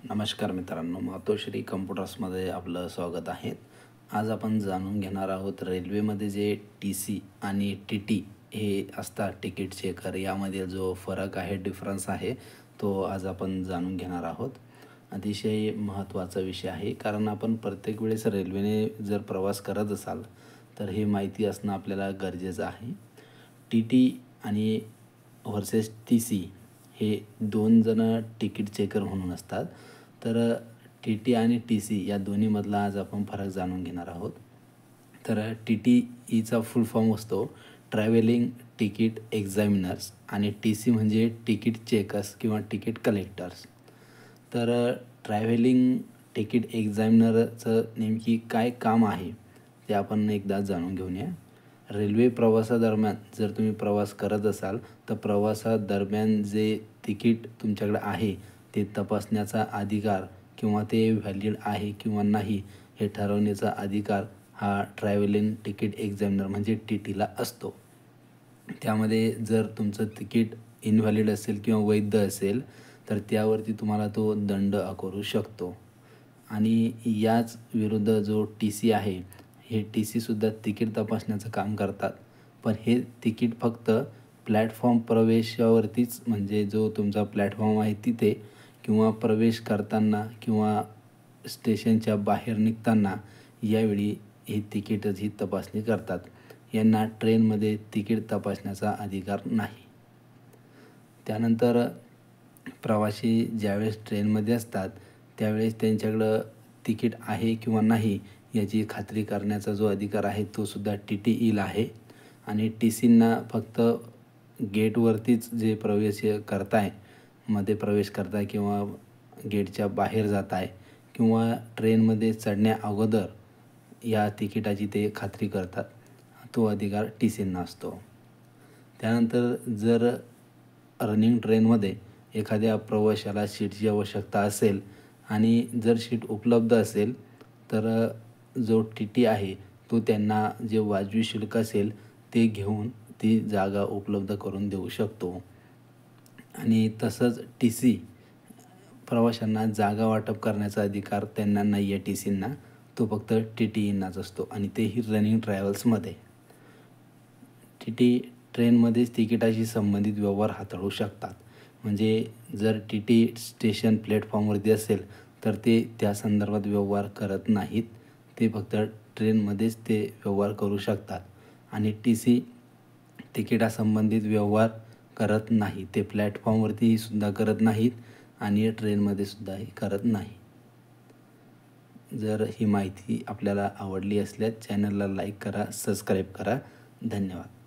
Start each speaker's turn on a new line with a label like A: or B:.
A: नमस्कार मित्रांनो, मातोश्री कम्प्युटर्समध्ये आपलं स्वागत आहे. आज आपण जाणून घेणार आहोत रेल्वेमध्ये जे टी-सी आणि टी-टी हे असतात तिकीट चेकर, यामध्ये जो फरक आहे, डिफरन्स आहे, तो आज आपण जाणून घेणार आहोत. अतिशय महत्त्वाचा विषय आहे, कारण आपण प्रत्येक वेळेस रेल्वेने जर प्रवास करत असाल तर हे माहिती असणं आपल्याला गरजेचं आहे. टी-टी आणि व्हर्सेस टी-सी हे 2 जण तिकीट चेकर म्हणून असतात. तर टी-टी आणि टी-सी या दोन्हीमधला आज आपण फरक जाणून घेणार आहोत. तर टी-टीचा फुल फॉर्म असतो ट्रॅव्हलिंग तिकीट एक्झामिनर्स आणि टी-सी म्हणजे तिकीट चेकर्स किंवा तिकीट कलेक्टर्स. तर ट्रॅव्हलिंग तिकीट एक्झामिनरचं नेमकी काय काम आहे ते आपण एकदा जाणून घेऊया. रेल्वे प्रवासादरम्यान जर तुम्ही प्रवास करत असाल तर प्रवासादरम्यान जे तिकीट तुमच्याकडे आहे ते तपासण्याचा अधिकार किंवा ते व्हॅलिड आहे किंवा नाही हे ठरवण्याचा अधिकार हा ट्रॅव्हलिंग तिकीट एक्झामिनर म्हणजे टी-टीला असतो. त्यामध्ये जर तुमचं तिकीट इनव्हॅलिड असेल किंवा वैध असेल तर त्यावरती तुम्हाला तो दंड आकारू शकतो. आणि याच विरुद्ध जो टी-सी आहे, हे टी-सीसुद्धा तिकीट तपासण्याचं काम करतात. पण हे तिकीट फक्त प्लॅटफॉर्म प्रवेशावरतीच, म्हणजे जो तुमचा प्लॅटफॉर्म आहे तिथे किंवा प्रवेश करताना किंवा स्टेशनच्या बाहेर निघताना यावेळी ही तिकीटच ही तपासणी करतात. यांना ट्रेनमध्ये तिकीट तपासण्याचा अधिकार नाही. त्यानंतर प्रवासी ज्यावेळेस ट्रेनमध्ये असतात त्यावेळेस त्यांच्याकडं तिकीट आहे किंवा नाही याची खात्री करण्याचा जो अधिकार आहे तो सुद्धा टी-टीईला आहे. आणि टी-सींना फक्त गेटवरतीच जे प्रवेश करताय, मध्ये प्रवेश करताय किंवा गेटच्या बाहेर जात आहे किंवा ट्रेनमध्ये चढण्या अगोदर या तिकिटाची ते खात्री करतात, तो अधिकार टी-सींना असतो. त्यानंतर जर रनिंग ट्रेनमध्ये एखाद्या प्रवाशाला सीटची आवश्यकता असेल आणि जर सीट उपलब्ध असेल तर जो टी-टी आहे तो त्यांना जे वाजवी शुल्क असेल ते घेऊन ती जागा उपलब्ध करून देऊ शकतो. आणि तसंच टी-सी प्रवाशांना जागा वाटप करण्याचा अधिकार त्यांना नाही आहे टी-सींना, तो फक्त टी-टीईंनाच असतो आणि तेही रनिंग ट्रॅव्हल्समध्ये. टी-टी ट्रेनमध्येच तिकिटाशी संबंधित व्यवहार हाताळू शकतात. म्हणजे जर टी-टी स्टेशन प्लॅटफॉर्मवरती असेल तर ते त्या संदर्भात व्यवहार करत नाहीत, ते फक्त ट्रेनमध्येच ते व्यवहार करू शकतात. आणि टी-सी तिकिटासंबंधित व्यवहार करत नाही, ते प्लॅटफॉर्मवरतीही सुद्धा करत नाहीत आणि ट्रेनमध्ये सुद्धाही करत नाही. जर ही माहिती आपल्याला आवडली असल्यास चॅनलला लाईक करा, सबस्क्राईब करा. धन्यवाद.